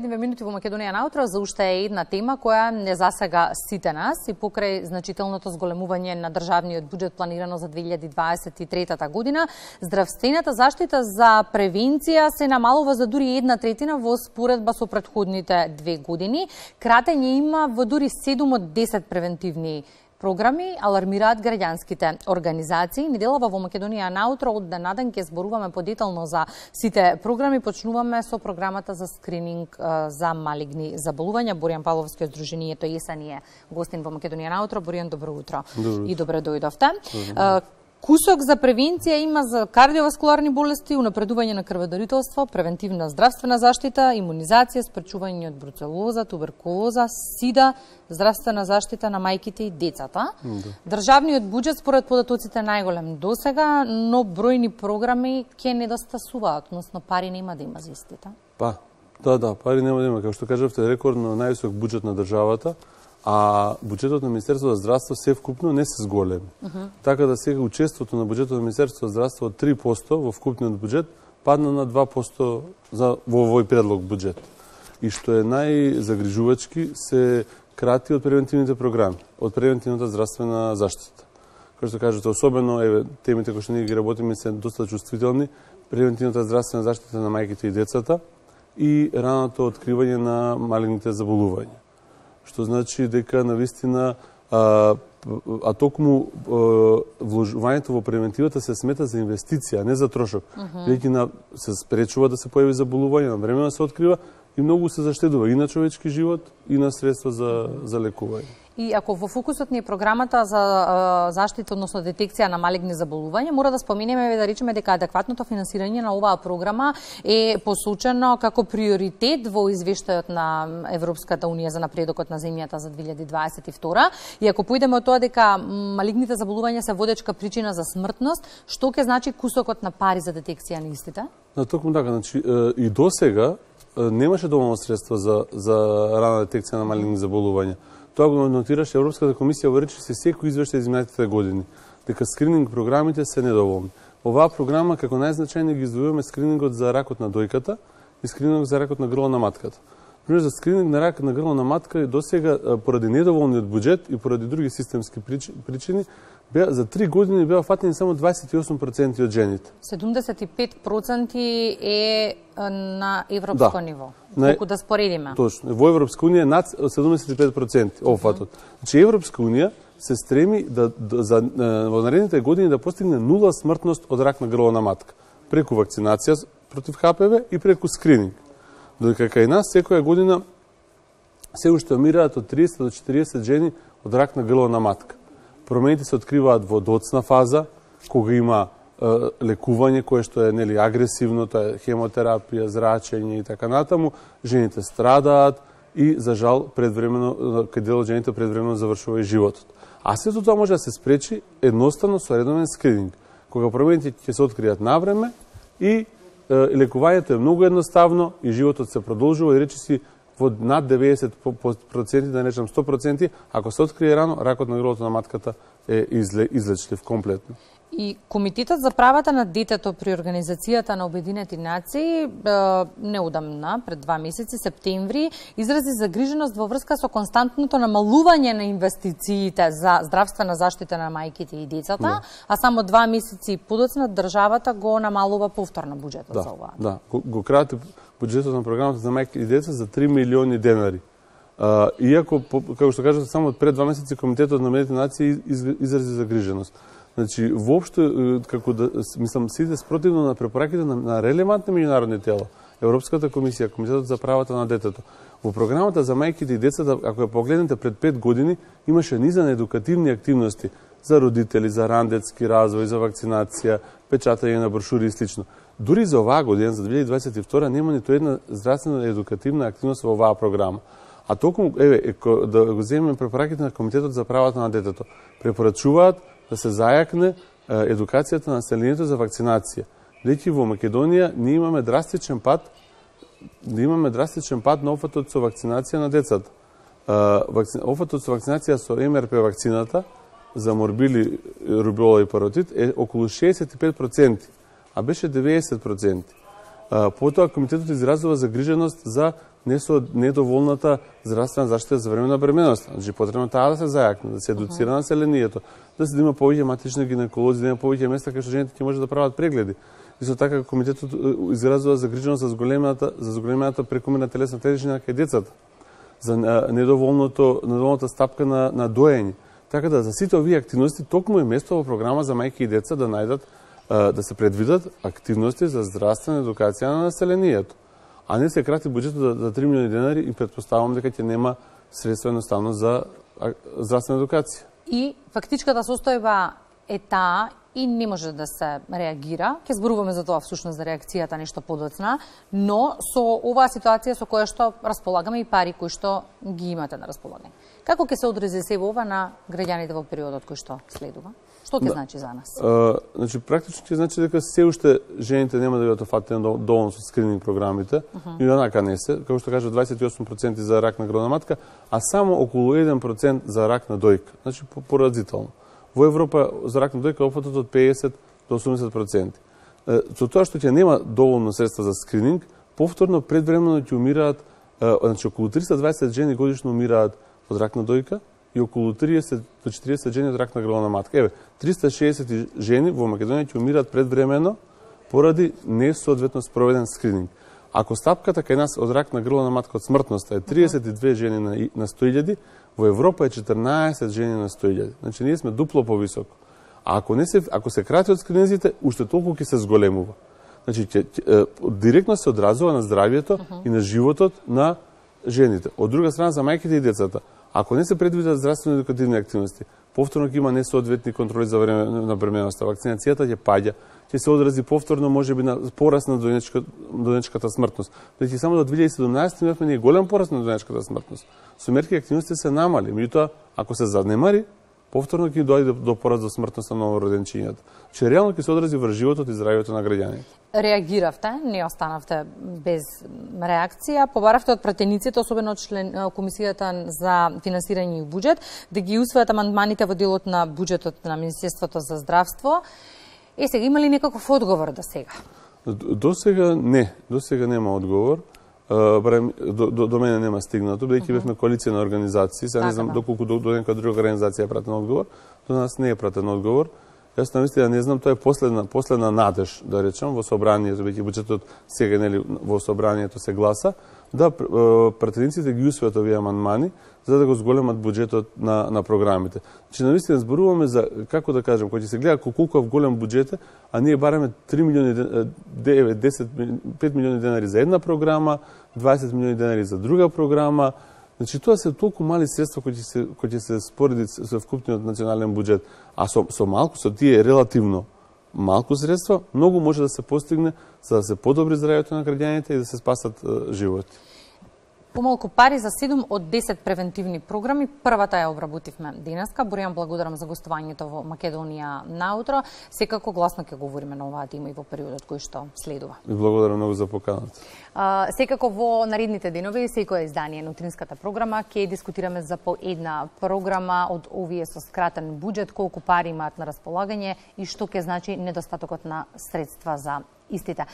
последниве минути во Македонија наутро за уште една тема која не засега сите нас и покрај значителното зголемување на државниот буџет планирано за 2023 година, здравствената заштита за превенција се намалува за дури 1/3 во споредба со претходните 2 години. Кратење има во дури 7 од 10 превентивни програми, алармираат граѓанските организации. Неделава во Македонија наутро од ден на ден ќе зборуваме подетално за сите програми. Почнуваме со програмата за скрининг за малигни заболувања. Боријан Павловски од Сдруженијето ЕСА ни е гостин во Македонија наутро. Боријан, добро утро. И добре дојдовте. Кусок за превенција има за кардиоваскуларни болести, унапредување на крводарителство, превентивна здравствена заштита, имунизација, спречување од бруцелоза, туберкулоза, сида, здравствена заштита на мајките и децата. Државниот буџет според податоците најголем досега, но бројни програми ќе недостасуваат, односно пари нема да има за истите. Да, пари нема да има. Како што кажавте, рекордно највисок буџет на државата, а буџетот на Министерството за здравство се вкупно не се зголеми. Така да сега учеството на буџетот на Министерството за здравство од 3% во вкупниот буџет падна на 2% во овој предлог буџет. И што е најзагрижувачки се крати од превентивните програми, од превентивната здравствена заштита. Како што кажете, особено темите кои што ние ги работиме се доста чувствителни, превентивната здравствена заштита на мајките и децата и раното откривање на малигните заболувања. Што значи дека навистина токму вложувањето во превентивата се смета за инвестиција, не за трошок. Веќе се спречува да се појави заболување, на време се открива и многу се заштедува и на човечки живот и на средства за лекување. И ако во фокусот ни е програмата за заштита, односно детекција на малигни заболувања, мора да споменеме да речеме дека адекватното финансирање на оваа програма е посочено како приоритет во извештајот на Европската унија за напредокот на земјата за 2022. И ако поидеме од тоа дека малигните заболувања се водечка причина за смртност, што ќе значи кусокот на пари за детекција на истите? Токму така, значи и досега немаше доволно средства за рана детекција на малигни заболувања. Тоа го нотираше Европската комисија во речиси секој извештај за изминатите години, дека скрининг програмите се недоволни. Оваа програма како најзначајни ги издвојуваме скринингот за ракот на дојката и скринингот за ракот на грло на матката. Пример за скрининг на рак на грло на матка досега поради недоволниот буџет и поради други системски причини за 3 години беа фатени само 28% од жените. 75% е на европско ниво. Колку да споредиме? Точно. Во Европска унија над 75% офатот. Значи Европска унија се стреми во наредните години да постигне нула смртност од рак на грло на матка, преку вакцинација против ХПВ и преку скрининг. Додека кај нас секоја година се уште умираат од 30 до 40 жени од рак на грло на матка. Промените се откриваат во доцна фаза, кога има лекување кое што е агресивно, тоа е хемотерапија, зрачење и така натаму, жените страдаат и за жал предвремено кај дел од жените предвремено завршува и животот. А сето тоа може да се спречи едноставно со редовен скрининг, кога промените ќе се откријат навреме и лекувањето е многу едноставно и животот се продолжува и речиси во над 90%, да не речам 100%, ако се открие рано, ракот на грлото на матката е излечлив комплетно. И Комитетот за правата на детето при Организацијата на Обединети нации неодамна, пред 2 месеци, септември, изрази загриженост во врска со константното намалување на инвестициите за здравствена заштита на мајките и децата, а само 2 месеци подоцна државата го намалува повторно буџетот за ова. Да, го крати буџетот на програмата за мајки и деца за 3 милиони денари. Иако, како што кажете, само пред 2 месеци Комитетот на Обединетите нации изрази загриженост. Значи, воопшто, како да, мислам, сите спротивно на препораките на релевантни меѓународни тела, Европската комисија, Комитетот за правата на детето. Во програмата за мајките и децата, ако ја погледнете пред 5 години, имаше низа на едукативни активности за родители, за ран детски развој, за вакцинација, печатање на брошури и слично. Дури за оваа година, за 2022, нема ниту една здравствена едукативна активност во оваа програма. А токму, да го земеме препораките на Комитетот за правата на детето, препорачуваат да се зајакне едукацијата на населението за вакцинација. Дејќи во Македонија ние имаме драстичен пат на офатот со вакцинација на децата. Офатот со вакцинација со МРП вакцината за морбили, рубеола и паротит е околу 65%, а беше 90%. Потоа Комитетот изразува загриженост за не со недоволната здравствена заштита за време на бременост. Значи потребно таа да се зајакне, да се едуцира населението, да се има повеќе матични гинеколози, да има повеќе места кај што жените ќе може да прават прегледи. Исто така комитетот изразува загриженост за зголемената прекомерна телесна тежина кај децата, за недоволната стапка на доење. Така да за сите овие активности токму е место во програма за мајки и деца да најдат да се предвидат активности за здравствена едукација на населението. А не се крати буџетот за 3 милиони денари и претпоставам дека ќе нема средства едноставно за здравствена едукација. И фактичката состојба е таа и не може да се реагира. Ќе зборуваме за тоа всушност за реакцијата нешто подоцна, но со оваа ситуација со која што располагаме и пари кои што ги имате на располагање. Како ќе се одрази се ова на граѓаните во периодот кој што следува? Што ќе значи за нас? Значи практично ќе значи дека се уште жените нема да бидат офатени доволно со скрининг програмите, и онака не се, како што кажа 28% за рак на грдна матка, а само околу 1% за рак на дојка. Значи поразително. Во Европа за рак на дојка офатот од 50 до 80%. Со тоа што ќе нема доволно средства за скрининг, повторно предвремено ќе умираат, значи околу 320 жени годишно умираат од рак на дојка и околу 30 до 40 жени од рак на грдна матка. Еве, 360 жени во Македонија ќе умираат предвремено поради несоодветно спроведен скрининг. Ако стапката кај нас од рак на грдна матка од смртноста е 32 жени на 100.000, во Европа е 14 жени на 100.000. Значи ние сме дупло повисоко. А ако се крати од скрининзите, уште толку ќе се зголемува. Значи директно се одразува на здравието и на животот на жените. Од друга страна за мајките и децата, ако не се предвидат здравствено едукативни активности, повторно ќе има несоодветни контроли за време на бременоста, вакцинацијата ќе паѓа, ќе се одрази повторно можеби на пораст на дојнечката смртност. Значи само до 2017 имавме ние голем пораст на дојнечката смртност. Со мерки и активности се намали, меѓутоа ако се занемари, повторно ќе дојде до пораст до смртност на новороденчињата. Че реално ќе се одрази врз животот и здравието на граѓаните. Реагиравте, не останавте без реакција, побаравте од пратениците, особено од Комисијата за финансирање и буџет, да ги усвојат амандманите во делот на буџетот на Министерството за здравство. Сега има ли некаков одговор до сега? До сега нема одговор. До мене нема стигнато, бидејќи бевме коалиција на организации, сега не знам доколку до некоја друга организација е пратен одговор, до нас не е пратен одговор. Јас навистина не знам, тоа е последна надеж, да речем, во собранието, бидејќи буџетот сега нели во собранието се гласа, да пратениците ги усвојат овие амандмани за да го зголемат буџетот на програмите. Значи навистина зборуваме за, како да кажем, кој ќе се гледа колку голем буџет е, а ние бараме 5 милиони денари за една програма, 20 милиони денари за друга програма. Значи тоа се толку мали средства кои ќе се спореди со вкупниот национален буџет, а со тие релативно малку средства, многу може да се постигне за да се подобри здравието на граѓаните и да се спасат животи. Помалку пари за 7 од 10 превентивни програми. Првата ја обработивме денеска. Боријан, благодарам за гостувањето во Македонија наутро. Секако гласно ќе говориме на оваа тема и во периодот кој што следува. И благодарам многу за поканата. Секако во наредните денови секој издание на утринската програма ќе дискутираме за по една програма од овие со скратен буџет, колку пари имаат на располагање и што ќе значи недостатокот на средства за истите.